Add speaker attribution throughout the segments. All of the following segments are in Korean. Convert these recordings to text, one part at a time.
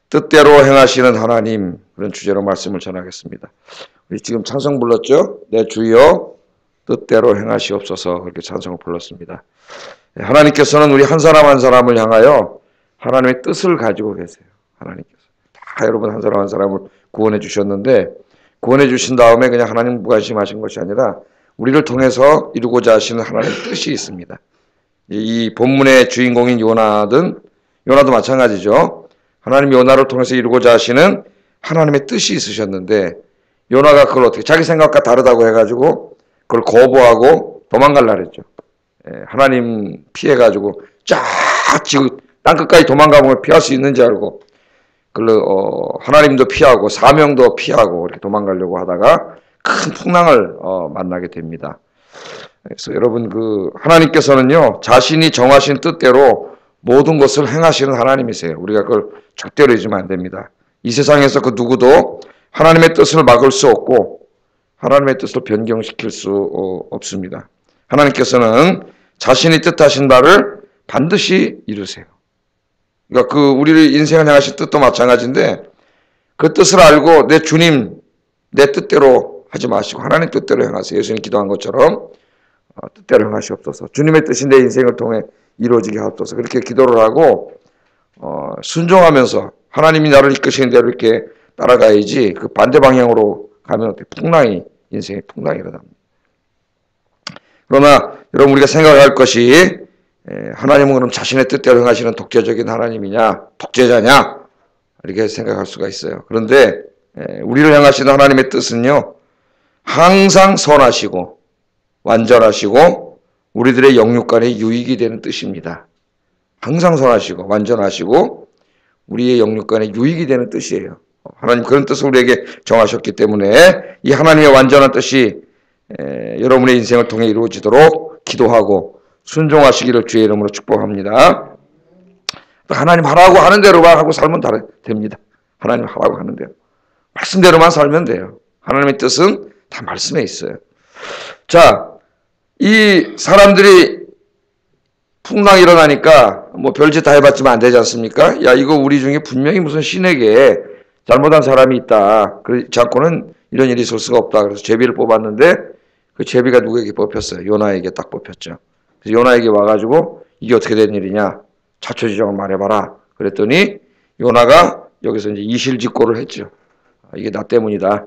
Speaker 1: 뜻대로 행하시는 하나님, 그런 주제로 말씀을 전하겠습니다. 우리 지금 찬송 불렀죠? 내 주여 뜻대로 행하시옵소서, 그렇게 찬송을 불렀습니다. 하나님께서는 우리 한 사람 한 사람을 향하여 하나님의 뜻을 가지고 계세요. 하나님께서 다 여러분 한 사람 한 사람을 구원해 주셨는데, 구원해 주신 다음에 그냥 하나님 무관심하신 것이 아니라 우리를 통해서 이루고자 하시는 하나님의 뜻이 있습니다. 이 본문의 주인공인 요나도 마찬가지죠. 하나님 요나를 통해서 이루고자 하시는 하나님의 뜻이 있으셨는데, 요나가 그걸 어떻게 자기 생각과 다르다고 해가지고 그걸 거부하고 도망갈라 그랬죠. 하나님 피해가지고 쫙 지금 땅끝까지 도망가면 피할 수 있는지 알고 하나님도 피하고 사명도 피하고 이렇게 도망가려고 하다가 큰 풍랑을 만나게 됩니다. 그래서 여러분, 하나님께서는요, 자신이 정하신 뜻대로 모든 것을 행하시는 하나님이세요. 우리가 그걸 절대로 잊으면 안 됩니다. 이 세상에서 그 누구도 하나님의 뜻을 막을 수 없고 하나님의 뜻을 변경시킬 수 없습니다. 하나님께서는 자신이 뜻하신 바를 반드시 이루세요. 그러니까 우리를 인생을 향하신 뜻도 마찬가지인데, 그 뜻을 알고 내 주님, 내 뜻대로 하지 마시고 하나님 뜻대로 행하세요. 예수님 기도한 것처럼 뜻대로 행하시옵소서. 주님의 뜻이 내 인생을 통해 이루어지게 하옵소서. 그렇게 기도를 하고 순종하면서 하나님이 나를 이끄시는 대로 이렇게 따라가야지, 그 반대 방향으로 가면 인생의 풍랑이 일어납니다. 그러나 여러분, 우리가 생각할 것이, 하나님은 그럼 자신의 뜻대로 행하시는 독재적인 하나님이냐, 독재자냐, 이렇게 생각할 수가 있어요. 그런데 우리를 향하시는 하나님의 뜻은요, 항상 선하시고 완전하시고 우리들의 영육간에 유익이 되는 뜻입니다. 항상 선하시고 완전하시고 우리의 영육간에 유익이 되는 뜻이에요. 하나님 그런 뜻을 우리에게 정하셨기 때문에 이 하나님의 완전한 뜻이 여러분의 인생을 통해 이루어지도록 기도하고 순종하시기를 주의 이름으로 축복합니다. 하나님 하라고 하는 대로만 하고 살면 됩니다. 하나님 하라고 하는 대로 말씀대로만 살면 돼요. 하나님의 뜻은 다 말씀에 있어요. 자, 이 사람들이 풍랑이 일어나니까 뭐 별짓 다 해봤지만 안 되지 않습니까? 야, 이거 우리 중에 분명히 무슨 신에게 잘못한 사람이 있다, 그렇지 않고는 이런 일이 있을 수가 없다. 그래서 제비를 뽑았는데 그 제비가 누구에게 뽑혔어요? 요나에게 딱 뽑혔죠. 그래서 요나에게 와가지고 이게 어떻게 된 일이냐, 자초지종을 말해봐라. 그랬더니 요나가 여기서 이제 이실직고를 했죠. 이게 나 때문이다.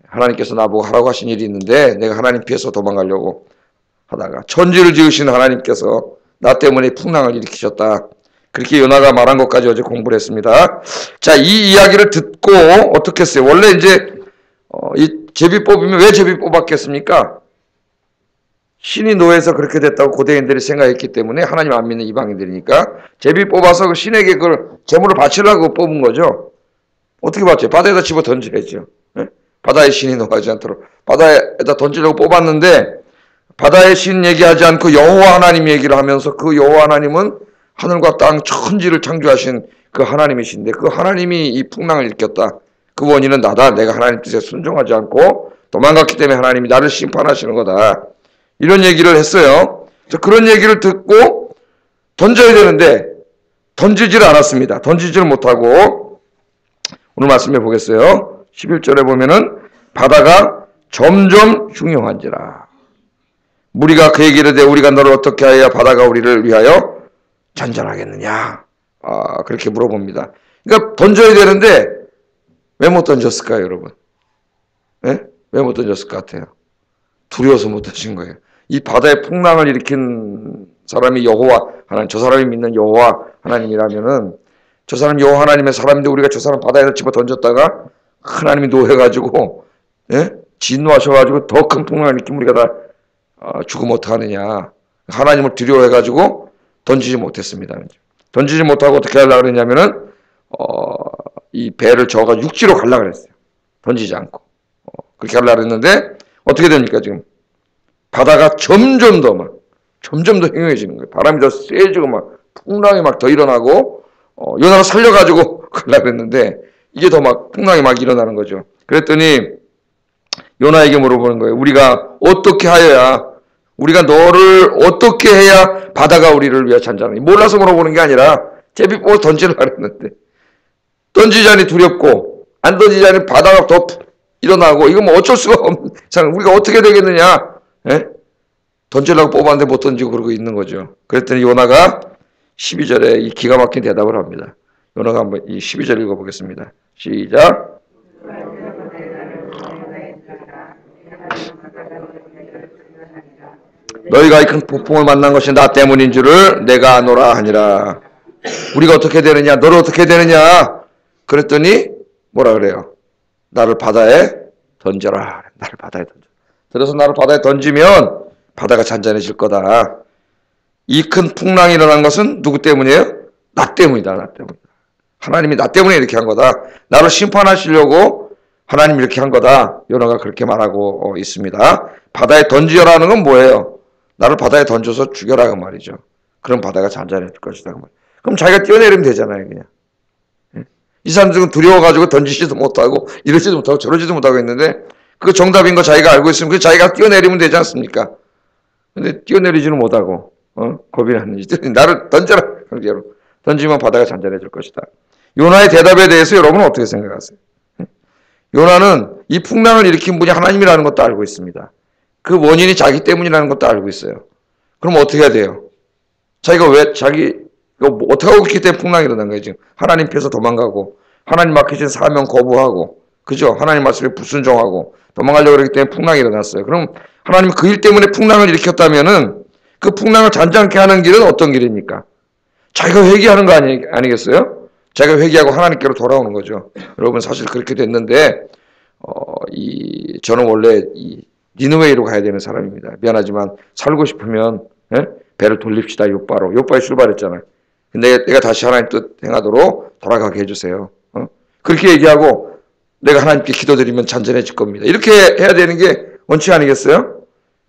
Speaker 1: 하나님께서 나보고 하라고 하신 일이 있는데 내가 하나님 피해서 도망가려고 하다가 천지를 지으신 하나님께서 나 때문에 풍랑을 일으키셨다. 그렇게 요나가 말한 것까지 어제 공부를 했습니다. 자, 이 이야기를 듣고 어떻게 했어요? 원래 이제 이 제비 뽑으면 왜 제비 뽑았겠습니까? 신이 노해서 그렇게 됐다고 고대인들이 생각했기 때문에, 하나님 안 믿는 이방인들이니까 제비 뽑아서 그 신에게 그걸 제물을 바치려고 뽑은 거죠. 어떻게 바쳐요? 바다에다 집어 던져야죠. 네? 바다의 신이 노하지 않도록 바다에다 던지려고 뽑았는데, 바다의 신 얘기하지 않고 여호와 하나님 얘기를 하면서, 그 여호와 하나님은 하늘과 땅 천지를 창조하신 그 하나님이신데, 그 하나님이 이 풍랑을 일으켰다. 그 원인은 나다. 내가 하나님 뜻에 순종하지 않고 도망갔기 때문에 하나님이 나를 심판하시는 거다. 이런 얘기를 했어요. 그런 얘기를 듣고 던져야 되는데 던지지를 않았습니다. 던지지를 못하고 오늘 말씀해 보겠어요. 11절에 보면은 바다가 점점 흉흉한지라. 무리가 그에게 이르되 우리가 너를 어떻게 하여야 바다가 우리를 위하여 잔잔하겠느냐. 그렇게 물어봅니다. 그러니까 던져야 되는데 왜 못 던졌을까요, 여러분? 네? 왜 못 던졌을 것 같아요? 두려워서 못 던진 거예요. 이 바다에 풍랑을 일으킨 사람이 여호와 하나님, 저 사람이 믿는 여호와 하나님이라면은, 저 사람 여호와 하나님의 사람인데 우리가 저 사람 바다에다 집어 던졌다가 하나님이 노해가지고, 예? 진노하셔가지고 더 큰 풍랑을 일으키면 우리가 다 죽으면 어떡하느냐. 하나님을 두려워해가지고 던지지 못했습니다. 던지지 못하고 어떻게 하려고 그랬냐면은 이 배를 저가 육지로 가려고 그랬어요. 던지지 않고. 그렇게 하려고 그랬는데 어떻게 됩니까? 지금 바다가 점점 더 흉해지는 거예요. 바람이 더 세지고 막 풍랑이 막 더 일어나고, 요나가 살려가지고 가려고 그랬는데 이게 더 막 풍랑이 막 일어나는 거죠. 그랬더니 요나에게 물어보는 거예요. 우리가 너를 어떻게 해야 바다가 우리를 위해 잔잔하니? 몰라서 물어보는 게 아니라 제비 뽑아 던지려고 했는데 던지자니 두렵고 안 던지자니 바다가 더 일어나고 이거 뭐 어쩔 수가 없는 상황. 우리가 어떻게 되겠느냐? 예? 던지려고 뽑았는데 못 던지고 그러고 있는 거죠. 그랬더니 요나가 12절에 이 기가 막힌 대답을 합니다. 요나가 한번 이 12절 읽어보겠습니다. 시작. 너희가 이 큰 폭풍을 만난 것이 나 때문인 줄을 내가 아노라 하니라. 우리가 어떻게 되느냐? 너를 어떻게 되느냐? 그랬더니 뭐라 그래요? 나를 바다에 던져라. 나를 바다에 던져. 그래서 나를 바다에 던지면 바다가 잔잔해질 거다. 이 큰 풍랑이 일어난 것은 누구 때문이에요? 나 때문이다. 나 때문이다. 하나님이 나 때문에 이렇게 한 거다. 나를 심판하시려고 하나님이 이렇게 한 거다. 요나가 그렇게 말하고 있습니다. 바다에 던지라는 건 뭐예요? 나를 바다에 던져서 죽여라 그 말이죠. 그럼 바다가 잔잔해질 것이다 그 말. 그럼 자기가 뛰어내리면 되잖아요, 그냥. 이 사람들은 두려워가지고 던지지도 못하고 이러지도 못하고 저러지도 못하고 있는데 그거 정답인 거 자기가 알고 있으면 그 자기가 뛰어내리면 되지 않습니까? 근데 뛰어내리지는 못하고 겁이 나는지 나를 던져라 강제로 던지면 바다가 잔잔해질 것이다. 요나의 대답에 대해서 여러분은 어떻게 생각하세요? 요나는 이 풍랑을 일으킨 분이 하나님이라는 것도 알고 있습니다. 그 원인이 자기 때문이라는 것도 알고 있어요. 그럼 어떻게 해야 돼요? 자기가 왜 어떻게 하고 있기 때문에 풍랑이 일어난 거예요. 지금 하나님 펴서 도망가고 하나님 맡기신 사명 거부하고 그죠? 하나님 말씀에 불순종하고 도망가려고 그러기 때문에 풍랑이 일어났어요. 그럼 하나님 그 일 때문에 풍랑을 일으켰다면은 그 풍랑을 잔잔케 하는 길은 어떤 길입니까? 자기가 회개하는 거 아니겠어요? 자기가 회개하고 하나님께로 돌아오는 거죠. 여러분 사실 그렇게 됐는데 저는 원래 니느웨이로 가야 되는 사람입니다. 미안하지만 살고 싶으면 배를 돌립시다. 요바에 출발했잖아요. 근데 내가 다시 하나님 뜻 행하도록 돌아가게 해주세요. 그렇게 얘기하고 내가 하나님께 기도드리면 잔잔해질 겁니다. 이렇게 해야 되는 게 원칙 아니겠어요?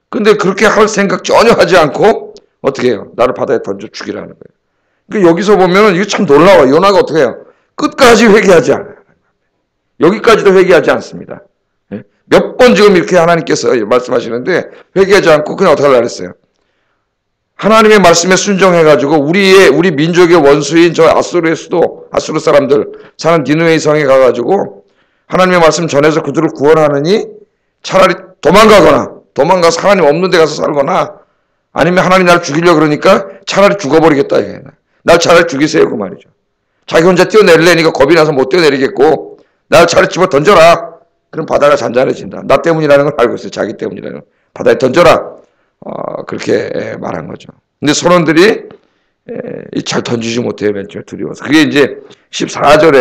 Speaker 1: 근데 그렇게 할 생각 전혀 하지 않고 어떻게 해요? 나를 바다에 던져 죽이라는 거예요. 그러니까 여기서 보면은 이거 참 놀라워요. 요나가 어떻게 해요? 끝까지 회개하지 않아요. 여기까지도 회개하지 않습니다. 몇 번 지금 이렇게 하나님께서 말씀하시는데 회개하지 않고 그냥 어떻게 하려고 했어요? 하나님의 말씀에 순종해가지고 우리 민족의 원수인 저 아수르의 수도, 아수르 사람들 사는 니느웨이 성에 가가지고 하나님의 말씀 전해서 그들을 구원하느니 차라리 도망가서 하나님 없는 데 가서 살거나 아니면 하나님 나를 죽이려고 그러니까 차라리 죽어버리겠다. 날 차라리 죽이세요. 그 말이죠. 자기 혼자 뛰어내리려니까 겁이 나서 못 뛰어내리겠고 나를 차라리 집어 던져라. 그럼 바다가 잔잔해진다. 나 때문이라는 걸 알고 있어요. 자기 때문이라는 걸. 바다에 던져라. 그렇게 말한 거죠. 근데 선원들이 잘 던지지 못해요. 맨 처음에 두려워서. 그게 이제 14절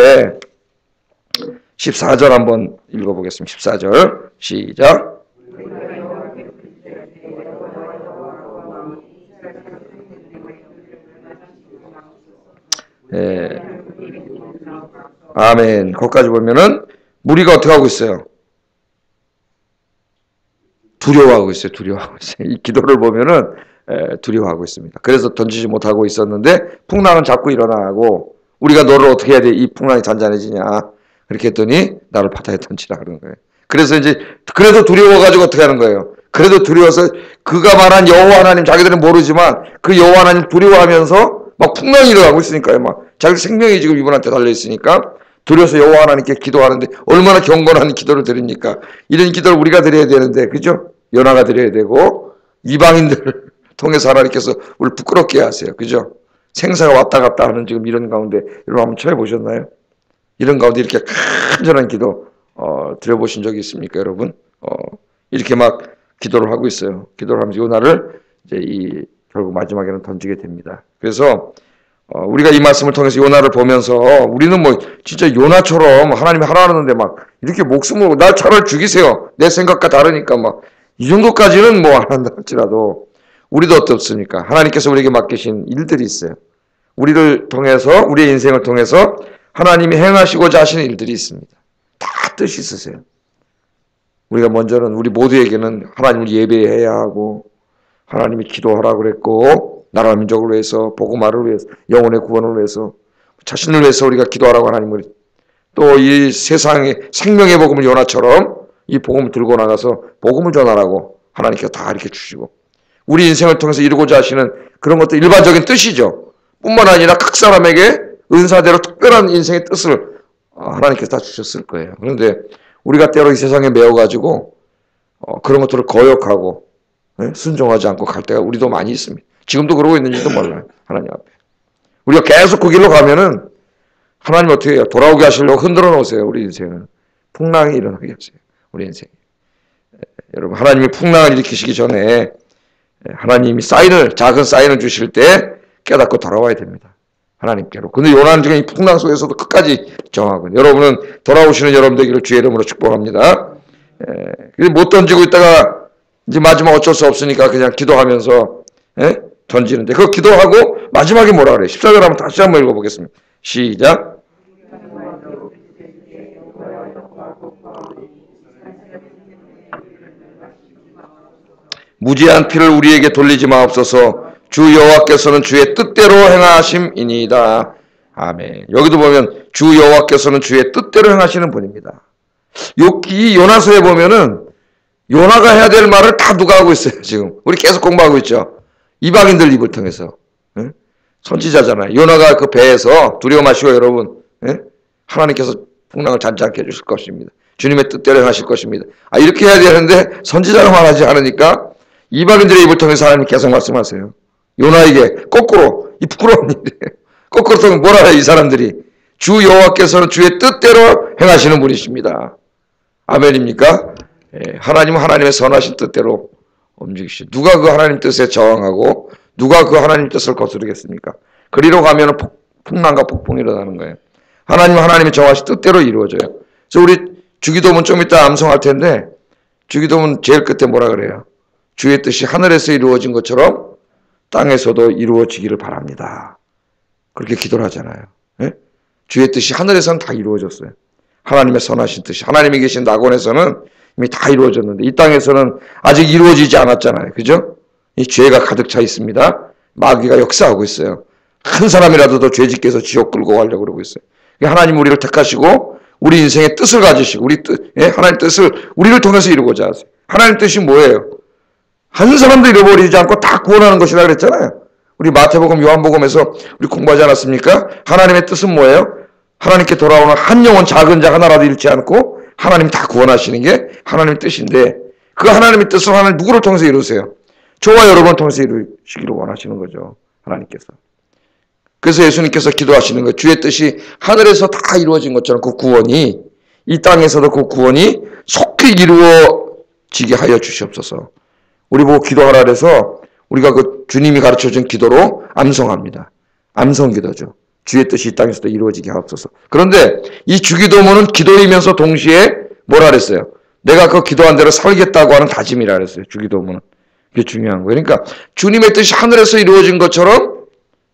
Speaker 1: 한번 읽어보겠습니다. 14절 시작. 아멘. 거기까지 보면은 무리가 어떻게 하고 있어요? 두려워하고 있어요. 이 기도를 보면은 두려워하고 있습니다. 그래서 던지지 못하고 있었는데 풍랑은 자꾸 일어나고 우리가 너를 어떻게 해야 돼? 이 풍랑이 잔잔해지냐? 그렇게 했더니 나를 바다에 던지라 그러는 거예요. 그래서 이제 그래도 두려워가지고 어떻게 하는 거예요? 그래도 두려워서 그가 말한 여호와 하나님 자기들은 모르지만 그 여호와 하나님 두려워하면서 막 풍랑이 일어나고 있으니까요. 막 자기 생명이 지금 이분한테 달려 있으니까 두려워서 여호와 하나님께 기도하는데 얼마나 경건한 기도를 드립니까? 이런 기도를 우리가 드려야 되는데 그죠? 요나가 드려야 되고 이방인들을 통해서 하나님께서 우리를 부끄럽게 하세요. 그죠? 생사가 왔다 갔다 하는 지금 이런 가운데 여러분 한번 처해보셨나요? 이런 가운데 이렇게 간절한 기도 드려보신 적이 있습니까, 여러분? 이렇게 막 기도를 하고 있어요. 기도를 하면서 요나를 이제 결국 마지막에는 던지게 됩니다. 그래서 우리가 이 말씀을 통해서 요나를 보면서 우리는 뭐 진짜 요나처럼 하나님이 하라는데 막 이렇게 목숨을 날 차라리 죽이세요. 내 생각과 다르니까 막 이 정도까지는 뭐 안 한다 할지라도 우리도 어떻습니까? 하나님께서 우리에게 맡기신 일들이 있어요. 우리를 통해서 우리의 인생을 통해서 하나님이 행하시고자 하시는 일들이 있습니다. 다 뜻이 있으세요. 우리가 먼저는 우리 모두에게는 하나님을 예배해야 하고 하나님이 기도하라고 그랬고 나라 민족을 위해서 복음화를 위해서 영혼의 구원을 위해서 자신을 위해서 우리가 기도하라고 하나님을 또 이 세상의 생명의 복음을 요나처럼 이 복음을 들고 나가서 복음을 전하라고 하나님께서 다 이렇게 주시고 우리 인생을 통해서 이루고자 하시는 그런 것도 일반적인 뜻이죠. 뿐만 아니라 각 사람에게 은사대로 특별한 인생의 뜻을 하나님께서 다 주셨을 거예요. 그런데 우리가 때로 이 세상에 매어가지고 그런 것들을 거역하고 순종하지 않고 갈 때가 우리도 많이 있습니다. 지금도 그러고 있는지도 몰라요. 하나님 앞에. 우리가 계속 그 길로 가면은 하나님 어떻게 해요? 돌아오게 하시려고 흔들어 놓으세요. 우리 인생은. 풍랑이 일어나게 하세요. 우리 인생. 여러분 하나님이 풍랑을 일으키시기 전에 하나님이 작은 사인을 주실 때 깨닫고 돌아와야 됩니다. 하나님께로. 근데 요나는 지금 이 풍랑 속에서도 끝까지 정하고 여러분은 돌아오시는 여러분 되기를 주의 이름으로 축복합니다. 못 던지고 있다가 이제 마지막 어쩔 수 없으니까 그냥 기도하면서 던지는데 그거 기도하고 마지막에 뭐라 그래요? 14절 한번 다시 한번 읽어보겠습니다. 시작. 무지한 피를 우리에게 돌리지 마옵소서. 주 여호와께서는 주의 뜻대로 행하심이니이다. 아멘. 여기도 보면 주 여호와께서는 주의 뜻대로 행하시는 분입니다. 이 요나서에 보면은 요나가 해야 될 말을 다 누가 하고 있어요. 지금 우리 계속 공부하고 있죠. 이방인들 입을 통해서. 선지자잖아요. 요나가 그 배에서 두려워 마시고 여러분 하나님께서 풍랑을 잔잔케 해주실 것입니다. 주님의 뜻대로 행하실 것입니다. 이렇게 해야 되는데 선지자가 말하지 않으니까 이방인들의 입을 통해서 하나님 계속 말씀하세요. 요나에게 거꾸로 이 부끄러운 일이에요. 거꾸로 또 뭐라 해요 이 사람들이. 주 여호와께서는 주의 뜻대로 행하시는 분이십니다. 아멘입니까? 하나님은 하나님의 선하신 뜻대로 움직이시죠. 누가 그 하나님 뜻에 저항하고 누가 그 하나님 뜻을 거스르겠습니까? 그리로 가면 풍랑과 폭풍이 일어나는 거예요. 하나님은 하나님의 정하신 뜻대로 이루어져요. 그래서 우리 주기도문 좀 이따 암송할 텐데 주기도문 제일 끝에 뭐라 그래요? 주의 뜻이 하늘에서 이루어진 것처럼 땅에서도 이루어지기를 바랍니다. 그렇게 기도를 하잖아요. 주의 뜻이 하늘에서는 다 이루어졌어요. 하나님의 선하신 뜻이. 하나님이 계신 낙원에서는 이미 다 이루어졌는데 이 땅에서는 아직 이루어지지 않았잖아요. 그죠? 이 죄가 가득 차 있습니다. 마귀가 역사하고 있어요. 한 사람이라도 더 죄짓게 해서 지옥 끌고 가려고 그러고 있어요. 하나님 우리를 택하시고 우리 인생의 뜻을 가지시고 하나님 뜻을 우리를 통해서 이루고자 하세요. 하나님 뜻이 뭐예요? 한 사람도 잃어버리지 않고 다 구원하는 것이라 그랬잖아요. 우리 마태복음, 요한복음에서 우리 공부하지 않았습니까? 하나님의 뜻은 뭐예요? 하나님께 돌아오는 한 영혼 작은 자 하나라도 잃지 않고 하나님 다 구원하시는 게 하나님의 뜻인데 그 하나님의 뜻을 하나님 누구를 통해서 이루세요? 저와 여러분을 통해서 이루시기를 원하시는 거죠. 하나님께서. 그래서 예수님께서 기도하시는 거예요. 주의 뜻이 하늘에서 다 이루어진 것처럼 그 구원이 이 땅에서도 그 구원이 속히 이루어지게 하여 주시옵소서. 우리 보고 기도하라 그래서 우리가 그 주님이 가르쳐준 기도로 암송합니다. 암송기도죠. 주의 뜻이 이 땅에서도 이루어지게 하옵소서. 그런데 이 주기도문은 기도이면서 동시에 뭐라 그랬어요? 내가 그 기도한 대로 살겠다고 하는 다짐이라 그랬어요. 주기도문은. 그게 중요한 거예요. 그러니까 주님의 뜻이 하늘에서 이루어진 것처럼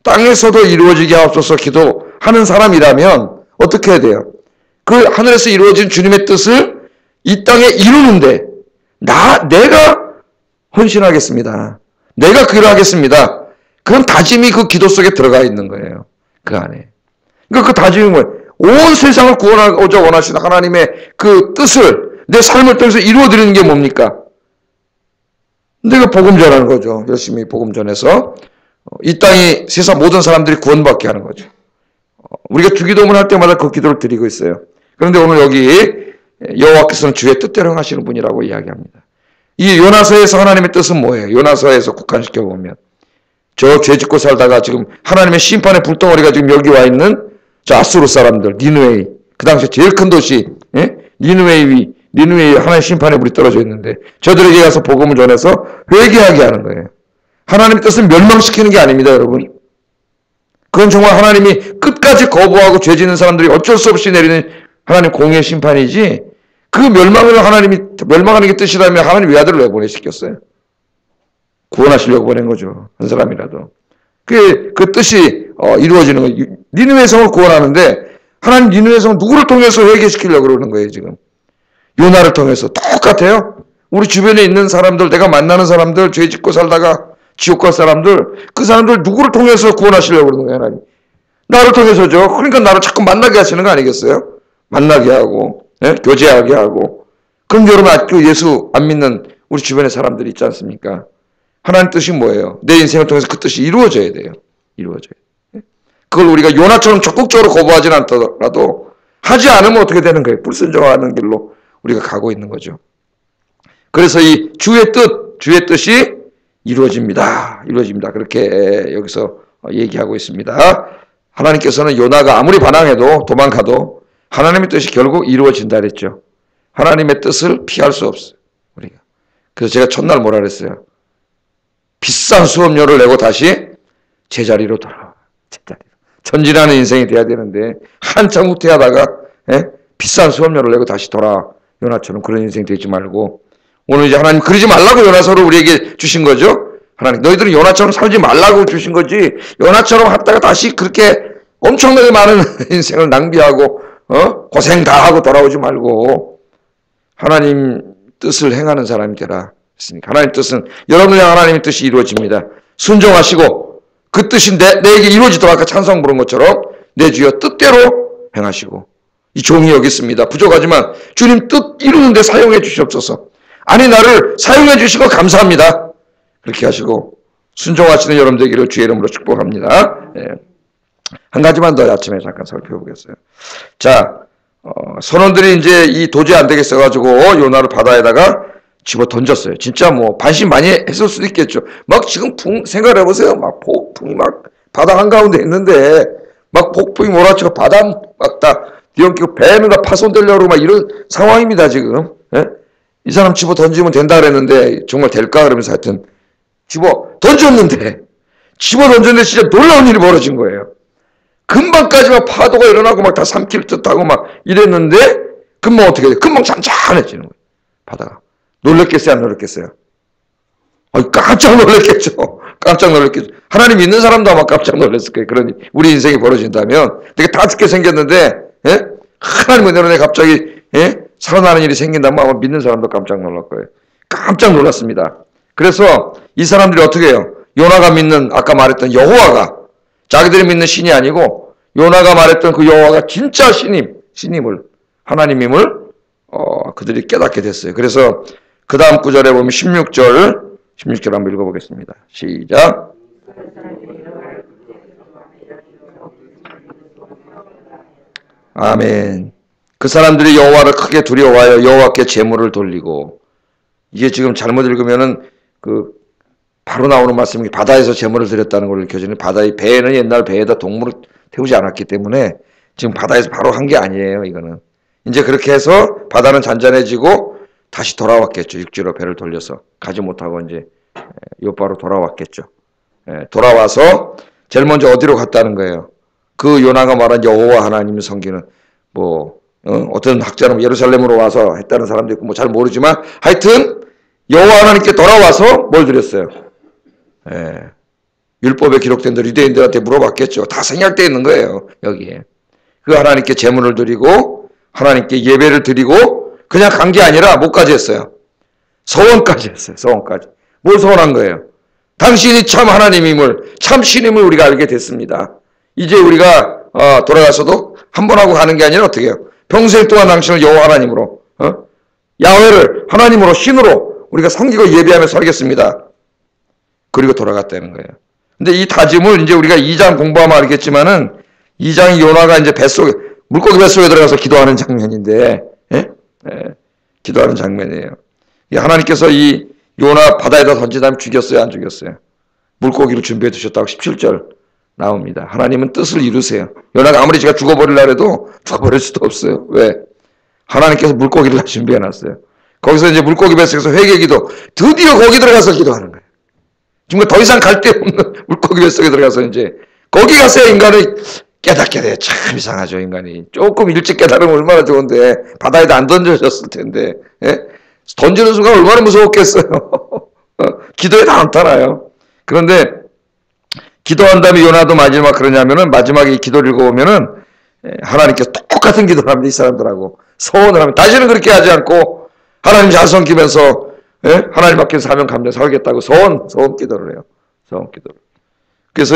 Speaker 1: 땅에서도 이루어지게 하옵소서 기도하는 사람이라면 어떻게 해야 돼요? 그 하늘에서 이루어진 주님의 뜻을 이 땅에 이루는데 내가 헌신하겠습니다. 내가 그 일을 하겠습니다. 그런 다짐이 그 기도 속에 들어가 있는 거예요. 그 안에. 그러니까 그 다짐이 뭐예요? 온 세상을 구원하고자 원하시는 하나님의 그 뜻을 내 삶을 통해서 이루어드리는 게 뭡니까? 내가 복음 전하는 거죠. 열심히 복음 전해서 이 땅이 세상 모든 사람들이 구원받게 하는 거죠. 우리가 주기도문 할 때마다 그 기도를 드리고 있어요. 그런데 오늘 여기 여호와께서는 주의 뜻대로 하시는 분이라고 이야기합니다. 이 요나서에서 하나님의 뜻은 뭐예요? 요나서에서 국한시켜보면 저 죄짓고 살다가 지금 하나님의 심판의 불덩어리가 지금 여기 와 있는 저 아수르 사람들, 니느웨이, 그 당시에 제일 큰 도시 니느웨이 하나님의 심판의 불이 떨어져 있는데 저들에게 가서 복음을 전해서 회개하게 하는 거예요. 하나님의 뜻은 멸망시키는 게 아닙니다, 여러분. 그건 정말 하나님이 끝까지 거부하고 죄 짓는 사람들이 어쩔 수 없이 내리는 하나님 공의의 심판이지 그 멸망을 하나님이 멸망하는 게 뜻이라면 하나님 외아들을 왜 보내시켰어요? 구원하시려고 보낸 거죠. 한 사람이라도. 그 뜻이 이루어지는 거예요. 니느웨 성을 구원하는데 하나님 니느웨 성을 누구를 통해서 회개시키려고 그러는 거예요, 지금. 요나를 통해서. 똑같아요. 우리 주변에 있는 사람들, 내가 만나는 사람들, 죄 짓고 살다가 지옥 갈 사람들, 그 사람들 누구를 통해서 구원하시려고 그러는 거예요, 하나님. 나를 통해서죠. 그러니까 나를 자꾸 만나게 하시는 거 아니겠어요? 만나게 하고, 교제하게 하고. 그런데 여러분, 아직도 예수 안 믿는 우리 주변에 사람들이 있지 않습니까? 하나님 뜻이 뭐예요? 내 인생을 통해서 그 뜻이 이루어져야 돼요. 이루어져야 돼요. 그걸 우리가 요나처럼 적극적으로 거부하지는 않더라도 하지 않으면 어떻게 되는 거예요? 불순종하는 길로 우리가 가고 있는 거죠. 그래서 이 주의 뜻이 이루어집니다. 그렇게 여기서 얘기하고 있습니다. 하나님께서는 요나가 아무리 반항해도 도망가도 하나님의 뜻이 결국 이루어진다 그랬죠. 하나님의 뜻을 피할 수 없어요. 우리가. 그래서 제가 첫날 뭐라 그랬어요? 비싼 수업료를 내고 다시 제자리로 돌아와. 전진하는 인생이 돼야 되는데 한참 후퇴하다가 비싼 수업료를 내고 다시 돌아와. 요나처럼 그런 인생 되지 말고 오늘 이제 하나님 그러지 말라고 요나서를 우리에게 주신 거죠. 하나님 너희들은 요나처럼 살지 말라고 주신 거지. 요나처럼 했다가 다시 그렇게 엄청나게 많은 인생을 낭비하고 고생 다 하고 돌아오지 말고 하나님 뜻을 행하는 사람이 되라 했으니까 하나님 뜻은 여러분의 하나님의 뜻이 이루어집니다. 순종하시고 그 뜻이 내게 이루어지도록 아까 찬송 부른 것처럼 내 주여 뜻대로 행하시고 이 종이 여기 있습니다. 부족하지만 주님 뜻 이루는데 사용해 주시옵소서. 아니 나를 사용해 주시고 감사합니다. 그렇게 하시고 순종하시는 여러분 되기를 주의 이름으로 축복합니다. 예. 한 가지만 더 아침에 잠깐 살펴보겠어요. 자, 선원들이 이제 이 도저히 안 되겠어가지고 요나를 바다에다가 집어 던졌어요. 진짜 뭐 반신 많이 했을 수도 있겠죠. 막 지금 생각을 해보세요. 막 폭풍이 막 바다 한가운데 있는데 막 폭풍이 몰아치고 바다 막 다 뒤엉키고 배는 다 파손되려고 막 이런 상황입니다 지금. 예? 이 사람 집어 던지면 된다 그랬는데 정말 될까 그러면서 하여튼 집어 던졌는데 진짜 놀라운 일이 벌어진 거예요. 금방까지 막 파도가 일어나고 막 다 삼킬 듯하고 막 이랬는데 금방 어떻게 돼? 금방 잔잔해지는 거예요. 바다가. 놀랬겠어요? 안 놀랬겠어요? 깜짝 놀랐겠죠. 깜짝 놀랐겠죠. 하나님 믿는 사람도 아마 깜짝 놀랐을 거예요. 그러니 우리 인생이 벌어진다면 되게 다 죽게 생겼는데 예? 하나님 은혜로 갑자기 예? 살아나는 일이 생긴다면 아마 믿는 사람도 깜짝 놀랄 거예요. 깜짝 놀랐습니다. 그래서 이 사람들이 어떻게 해요? 요나가 믿는 아까 말했던 여호와가 자기들이 믿는 신이 아니고 요나가 말했던 그 여호와가 진짜 신임을 하나님임을 그들이 깨닫게 됐어요. 그래서 그 다음 구절에 보면 16절 한번 읽어보겠습니다. 시작. 아멘. 그 사람들이 여호와를 크게 두려워하여 여호와께 제물을 돌리고 이게 지금 잘못 읽으면은 바로 나오는 말씀이 바다에서 제물을 드렸다는 걸 읽혀지는 바다의 배에는 옛날 배에다 동물을 태우지 않았기 때문에 지금 바다에서 바로 한 게 아니에요. 이거는 이제 그렇게 해서 바다는 잔잔해지고 다시 돌아왔겠죠. 육지로 배를 돌려서 가지 못하고 이제 요바로 돌아왔겠죠. 돌아와서 제일 먼저 어디로 갔다는 거예요. 그 요나가 말한 여호와 하나님을 섬기는 어떤 학자는 예루살렘으로 와서 했다는 사람도 있고 잘 모르지만 하여튼 여호와 하나님께 돌아와서 뭘 드렸어요? 율법에 기록된 대로 유대인들한테 물어봤겠죠. 다 생략되어 있는 거예요. 여기에. 그 하나님께 제물을 드리고 하나님께 예배를 드리고 그냥 간 게 아니라 뭐까지 했어요? 서원까지 했어요. 서원까지. 뭘 서원한 거예요? 당신이 참 하나님임을 참 신임을 우리가 알게 됐습니다. 이제 우리가 돌아가서도 한 번 하고 가는 게 아니라 어떻게 해요? 평생 동안 당신을 여호와 하나님으로 야훼를 하나님으로 신으로 우리가 섬기고 예배하며 살겠습니다. 그리고 돌아갔다는 거예요. 근데 이 다짐을 이제 우리가 2장 공부하면 알겠지만은 2장이 요나가 이제 물고기 뱃속에 들어가서 기도하는 장면인데, 기도하는 장면이에요. 하나님께서 이 요나 바다에다 던진 다음에 죽였어요? 안 죽였어요? 물고기를 준비해 두셨다고 17절 나옵니다. 하나님은 뜻을 이루세요. 요나가 아무리 제가 죽어버리려고 해도 죽어버릴 수도 없어요. 왜? 하나님께서 물고기를 다 준비해 놨어요. 거기서 이제 물고기 뱃속에서 회개기도 드디어 거기 들어가서 기도하는 거예요. 정말 더 이상 갈 데 없는 물고기 뱃속에 들어가서 이제 거기 가서 인간이 깨닫게 돼요. 참 이상하죠, 인간이. 조금 일찍 깨달으면 얼마나 좋은데 바다에다 안 던져졌을 텐데 던지는 순간 얼마나 무서웠겠어요. 기도에 다 나타나요. 그런데 기도한 다음에 요나도 마지막 그러냐면은 마지막에 기도를 읽어보면은 하나님께서 똑같은 기도를 합니다. 이 사람들하고 서원을 하면 다시는 그렇게 하지 않고 하나님 잘 섬기면서 하나님 맡긴 사명 감당 살겠다고 서원 기도를 해요. 서원 기도를. 그래서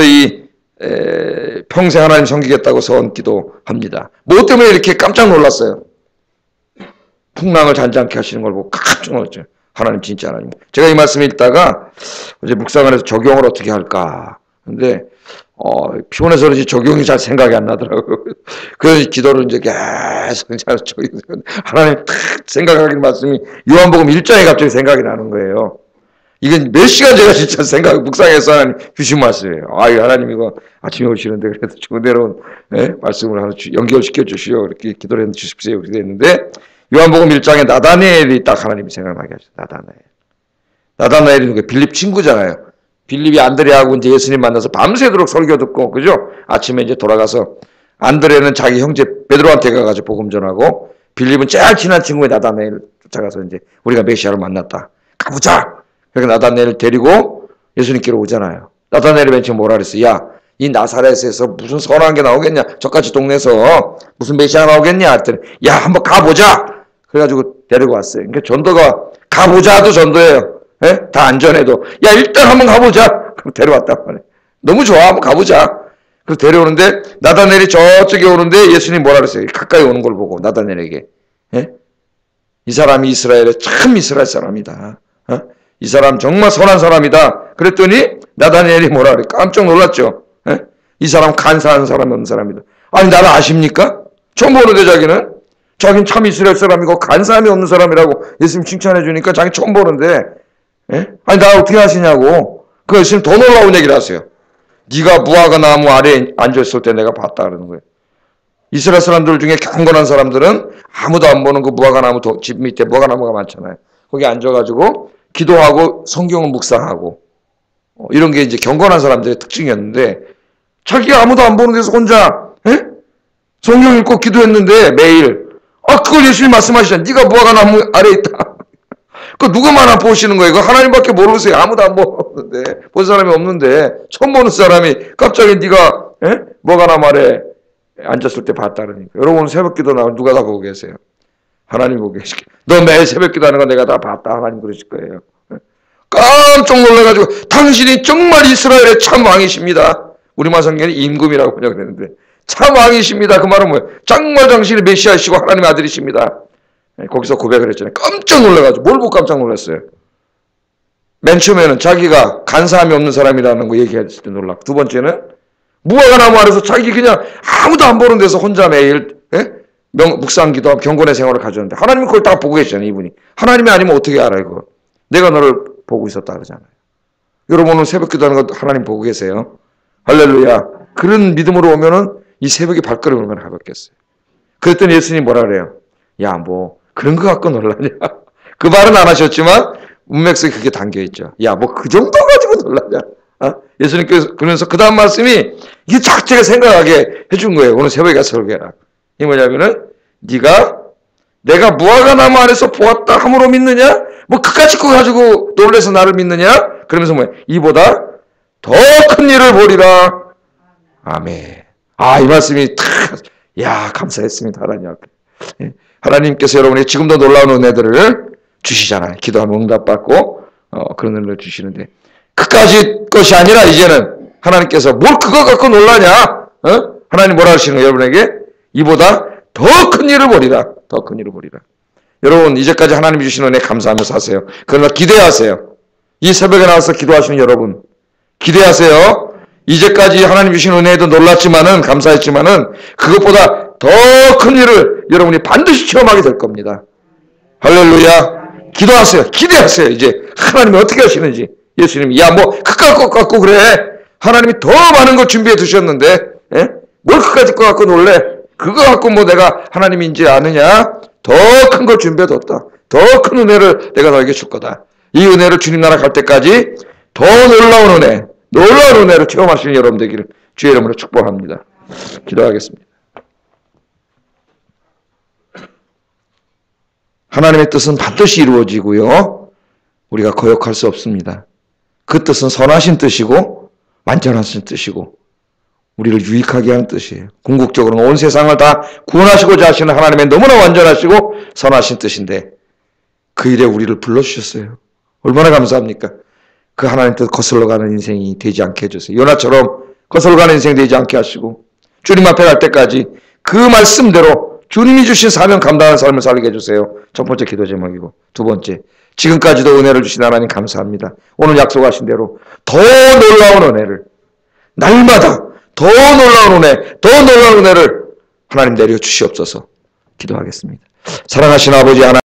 Speaker 1: 평생 하나님 섬기겠다고 서원 기도합니다. 뭐 때문에 이렇게 깜짝 놀랐어요? 풍랑을 잔잔케 하시는 걸 보고 깜짝 놀랐죠. 하나님 진짜 하나님. 제가 이 말씀 읽다가 어제 묵상을 해서 적용을 어떻게 할까. 근데 피곤해서 그런지 적용이 잘 생각이 안 나더라고요. 그래서 기도를 이제 계속 하나님 탁 생각하는 말씀이 요한복음 1장에 갑자기 생각이 나는 거예요. 이건 몇 시간 제가 진짜 묵상해서 하나님 주신 말씀이에요. 하나님 이거 아침에 오시는데 그래도 좋은 말씀을 하나 연결시켜 주시오. 이렇게 기도를 해주십시오. 그렇게 했는데 요한복음 1장에 나다나엘이 딱 하나님이 생각나게 하셨어요. 나다나엘이 누구예요? 빌립 친구잖아요. 빌립이 안드레하고 이제 예수님 만나서 밤새도록 설교 듣고, 그죠? 아침에 이제 돌아가서 안드레는 자기 형제 베드로한테 가가지고 복음 전하고, 빌립은 제일 친한 친구의 나다나엘을 쫓아가서 이제 우리가 메시아를 만났다. 가보자! 그러니까 나다나엘을 데리고 예수님께로 오잖아요. 나다나엘이 맨 처음 뭐라 그랬어요? 야, 이 나사렛에서 무슨 선한 게 나오겠냐? 저같이 동네에서 무슨 메시아가 나오겠냐? 했더니, 야, 한번 가보자! 그래가지고 데리고 왔어요. 그러니까 전도가 가보자도 전도예요. 다 안전해도 야 일단 한번 가보자. 그럼 데려왔단 말이에요. 너무 좋아 한번 가보자. 그래서 데려오는데 나다나엘이 저쪽에 오는데 예수님 뭐라 그랬어요? 가까이 오는 걸 보고 나다나엘에게 이 사람이 이스라엘의 참 이스라엘 사람이다. 이 사람 정말 선한 사람이다. 그랬더니 나다나엘이 뭐라 그래? 깜짝 놀랐죠. 이 사람 간사한 사람이 없는 사람이다. 아니 나를 아십니까? 처음 보는데 자기는 참 이스라엘 사람이고 간사함이 없는 사람이라고 예수님 칭찬해 주니까 자기 처음 보는데 아니 나 어떻게 아시냐고. 그 예수님 더 놀라운 얘기를 하세요. 네가 무화과 나무 아래에 앉아있을 때 내가 봤다 그러는 거예요. 이스라엘 사람들 중에 경건한 사람들은 아무도 안 보는 그 무화과 나무 집 밑에 무화과 나무가 많잖아요. 거기 앉아가지고 기도하고 성경을 묵상하고 이런 게 이제 경건한 사람들의 특징이었는데 자기가 아무도 안 보는 데서 혼자 성경 읽고 기도했는데 매일 그걸 예수님 말씀하시잖아요. 네가 무화과 나무 아래에 있다. 그 누구만 안 보시는 거예요? 그거 하나님밖에 모르세요. 아무도 안 보는데 본 사람이 없는데 처음 보는 사람이 갑자기 네가 무화과 나무 아래 앉았을 때 봤다 그러니까. 여러분 새벽기도 나오면 누가 다 보고 계세요? 하나님 보고 계시게. 너 매일 새벽기도 하는 거 내가 다 봤다. 하나님 그러실 거예요. 깜짝 놀라가지고 당신이 정말 이스라엘의 참 왕이십니다. 우리말 성경에 임금이라고 번역을 했는데 참 왕이십니다. 그 말은 뭐예요? 정말 당신이 메시아이시고 하나님의 아들이십니다. 거기서 고백을 했잖아요. 깜짝 놀라가지고 뭘 보고 깜짝 놀랐어요. 맨 처음에는 자기가 간사함이 없는 사람이라는 거 얘기했을 때 놀랐고 두 번째는 무화과 나무 아래서 자기 그냥 아무도 안 보는 데서 혼자 매일 묵상기도하고 경건의 생활을 가졌는데 하나님이 그걸 다 보고 계시잖아요. 이분이. 하나님이 아니면 어떻게 알아요? 그거. 내가 너를 보고 있었다 그러잖아요. 여러분은 새벽 기도하는 거 하나님 보고 계세요. 할렐루야. 그런 믿음으로 오면은 이 새벽에 발걸음을 얼마나 가볍겠어요. 그랬더니 예수님이 뭐라 그래요? 야, 뭐 그런 거 갖고 놀라냐? 그 말은 안 하셨지만 문맥 속에 그게 담겨있죠. 야, 뭐 그 정도 가지고 놀라냐? 예수님께서 그러면서 그 다음 말씀이 이게 자체가 생각하게 해준 거예요. 오늘 새벽에 가서 설교해라. 이게 뭐냐면은 네가 내가 무화과 나무 안에서 보았다 함으로 믿느냐? 뭐 그까짓 거 가지고 놀래서 나를 믿느냐? 그러면서 뭐야? 이보다 더 큰 일을 보리라. 아멘. 이 말씀이 감사했습니다. 하나님 앞에. 하나님께서 여러분이 지금도 놀라운 은혜들을 주시잖아요. 기도하면 응답받고 그런 은혜를 주시는데 그까짓 것이 아니라 이제는 하나님께서 뭘 그거 갖고 놀라냐? 하나님 뭐라 하시는 거예요? 여러분에게 이보다 더 큰 일을 보리라. 더 큰 일을 보리라. 여러분 이제까지 하나님이 주신 은혜 감사하며 사세요. 그러나 기대하세요. 이 새벽에 나와서 기도하시는 여러분 기대하세요. 이제까지 하나님 주신 은혜에도 놀랐지만은 감사했지만은 그것보다 더 큰 일을 여러분이 반드시 체험하게 될 겁니다. 할렐루야. 기도하세요. 기대하세요. 이제 하나님이 어떻게 하시는지. 예수님이 뭐 그까짓 것 갖고 그래. 하나님이 더 많은 걸 준비해 두셨는데 뭘 그까짓 것 갖고 놀래. 그거 갖고 뭐 내가 하나님인지 아느냐. 더 큰 걸 준비해 뒀다. 더 큰 은혜를 내가 너에게 줄 거다. 이 은혜를 주님 나라 갈 때까지 더 놀라운 은혜를 체험하시는 여러분 되기를 주의 이름으로 축복합니다. 기도하겠습니다. 하나님의 뜻은 반드시 이루어지고요. 우리가 거역할 수 없습니다. 그 뜻은 선하신 뜻이고 완전하신 뜻이고 우리를 유익하게 하는 뜻이에요. 궁극적으로는 온 세상을 다 구원하시고자 하시는 하나님의 너무나 완전하시고 선하신 뜻인데 그 일에 우리를 불러주셨어요. 얼마나 감사합니까? 그 하나님 뜻 거슬러 가는 인생이 되지 않게 해주세요. 요나처럼 거슬러 가는 인생 되지 않게 하시고 주님 앞에 갈 때까지 그 말씀대로 주님이 주신 사명 감당하는 삶을 살게 해주세요. 첫 번째 기도 제목이고 두 번째 지금까지도 은혜를 주신 하나님 감사합니다. 오늘 약속하신 대로 더 놀라운 은혜를 날마다 더 놀라운 은혜, 더 놀라운 은혜를 하나님 내려주시옵소서. 기도하겠습니다. 사랑하신 아버지 하나님,